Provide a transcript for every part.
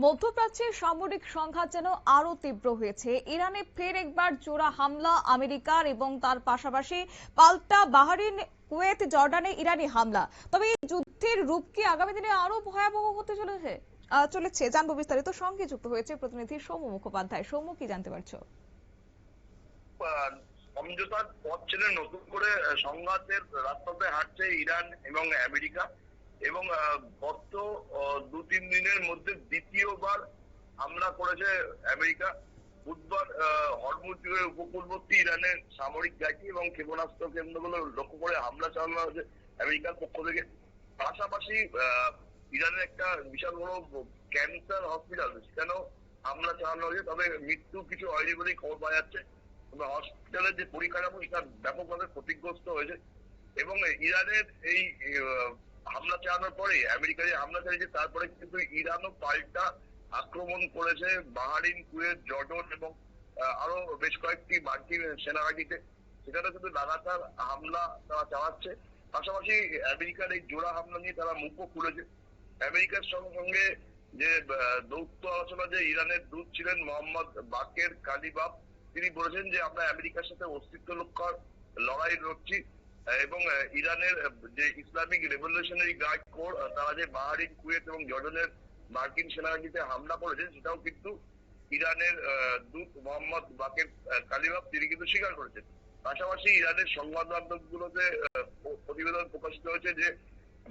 মধ্যপ্রাচ্যে সামরিক সংঘাত যেন আরো তীব্র হয়েছে। ইরানে ফের একবার জোড়া হামলা আমেরিকার এবং তার পাশাপাশি পাল্টা বাহরাইন, কুয়েত, জর্ডানে ইরানি হামলা। তবে এই যুদ্ধের রূপ কি আগামী দিনে আরো ভয়াবহ হতে চলেছে জানবো বিস্তারিত। সঙ্গে যুক্ত হয়েছে প্রতিনিধি সৌম্য মুখোপাধ্যায়। সৌম্য, কি জানতে পারছো? সমঝোতার পথ ছেড়ে নতুন করে সংঘাতের রাস্তাতে হাঁটছে ইরান এবং আমেরিকা। এবং গত ২-৩ দিনের মধ্যে দ্বিতীয়বার হামলা করেছে আমেরিকা। বুধবার হরমুজের উপকূলবর্তী ইরানের সামরিক ঘাঁটি এবং ক্ষেপণাস্ত্র কেন্দ্রগুলো লক্ষ্য করে হামলা চালানো হয়েছে আমেরিকার পক্ষ থেকে। পাশাপাশি ইরানের একটা বিশাল বড় ক্যান্সার হসপিটাল, সেখানেও হামলা চালানো হয়েছে। তবে মৃত্যু কিছু হয়নি বলেই খবর পাওয়া যাচ্ছে। হসপিটালের যে পরিকাঠামো সেটা ব্যাপকভাবে ক্ষতিগ্রস্ত হয়েছে। এবং ইরানের এই হামলা চালানোর পরে আমেরিকা যে হামলা চালিয়েছে, তারপরে কিন্তু ইরানও পাল্টা আক্রমণ করেছে বাহরাইন, কুয়েত, জর্ডন এবং আরো বেশ কয়েকটি মার্কিন সেনাঘাঁটিতে। সেখানে কিন্তু লাগাতার হামলা তারা চালাচ্ছে। পাশাপাশি আমেরিকার এই জোড়া হামলা নিয়ে তারা মুখও খুলেছে। আমেরিকার সঙ্গে যে দৌত্য আলোচনা, যে ইরানের দূত ছিলেন মোহাম্মদ বাকের কালিবাফ, তিনি বলেছেন যে আমরা আমেরিকার সাথে অস্তিত্ব রক্ষার লড়াই লড়ছি। এবং ইরানের যে ইসলামিক রেভলিউশনারি গার্ড কোর, তারা যে বাহরাইন, কুয়েত এবং জর্ডানের মার্কিন সেনাবাহিনীতে হামলা করেছে, সেটাও কিন্তু ইরানের দূত মোহাম্মদ বাকের কালিবাফ তিনি কিন্তু স্বীকার করেছেন। পাশাপাশি ইরানের সংবাদ মাধ্যমগুলোতে প্রতিবেদন প্রকাশিত হয়েছে যে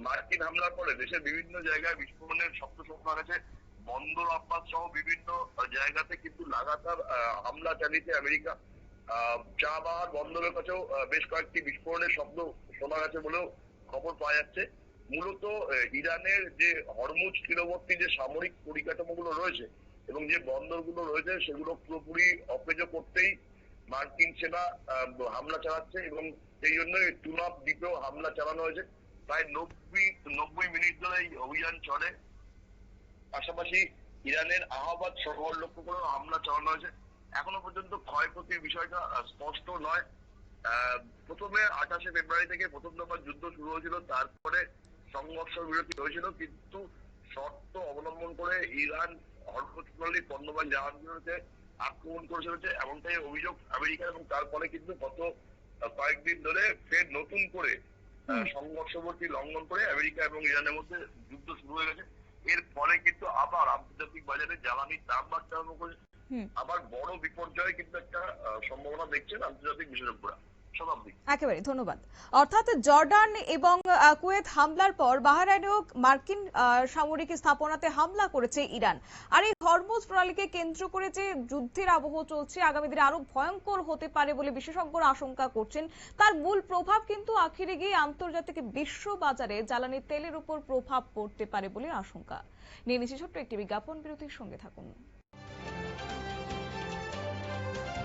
মার্কিন হামলার পরে দেশের বিভিন্ন জায়গায় বিস্ফোরণের শব্দ শোনা গেছে। বন্দর আব্বাস সহ বিভিন্ন জায়গাতে কিন্তু লাগাতার হামলা চালিয়েছে আমেরিকা। চা বাহার বন্দরের কাছেও বেশ কয়েকটি বিস্ফোরণের শব্দ শোনা গেছে বলেও খবর পাওয়া যাচ্ছে। মূলত ইরানের যে হরমুজ তীরবর্তী যে সামরিক পরিকাঠামোগুলো রয়েছে এবং যে বন্দরগুলো রয়েছে, সেগুলো পুরোপুরি অকেজো করতেই মার্কিন সেনা হামলা চালাচ্ছে। এবং সেই জন্যই টুনাব দ্বীপেও হামলা চালানো হয়েছে। প্রায় ৯০ মিনিট ধরে এই অভিযান চলে। পাশাপাশি ইরানের আহ্বাদ শহর লক্ষ্য করে হামলা চালানো হয়েছে। এখনো পর্যন্ত ক্ষয়ক্ষতির বিষয়টা স্পষ্ট নয়। প্রথমে ২৮শে ফেব্রুয়ারি থেকে প্রথম দফার যুদ্ধ শুরু হয়েছিল, তারপরে সংঘর্ষ বিরতি হয়েছিল, কিন্তু শর্ত অবলম্বন করে ইরান হরমুজ প্রণালী পণ্যবাহী জাহাজগুলোতে আক্রমণ করে চলেছে, এমনটাই অভিযোগ আমেরিকার। এবং তারপরে কিন্তু গত কয়েকদিন ধরে ফের নতুন করে সংঘর্ষবর্তী লঙ্ঘন করে আমেরিকা এবং ইরানের মধ্যে যুদ্ধ শুরু হয়ে গেছে। এর ফলে কিন্তু আবার আন্তর্জাতিক বাজারে জ্বালানির দাম বাড়তে আরম্ভ করেছে। আবার বড় বিপর্যয় কিন্তু একটা সম্ভাবনা দেখছেন আন্তর্জাতিক বিশেষজ্ঞরা। শতাব্দী, একেবারে ধন্যবাদ। অর্থাৎ জর্ডান এবং কুয়েত হামলার পর বাহরাইনেও মার্কিন সামরিক স্থাপনাতে হামলা করেছে ইরান। আর এই হরমুজ প্রণালীকে কেন্দ্র করে যে যুদ্ধের আবহ চলছে, আগামী দিনে আরো ভয়ঙ্কর হতে পারে বলে বিশেষজ্ঞরা আশঙ্কা করছেন। তার মূল প্রভাব কিন্তু আখেরে গিয়ে আন্তর্জাতিক বিশ্ব বাজারে জ্বালানি তেলের উপর প্রভাব পড়তে পারে বলে আশঙ্কা। নিয়ে নিচ্ছে ছোট্ট একটি বিজ্ঞাপন বিরতির, সঙ্গে থাকুন।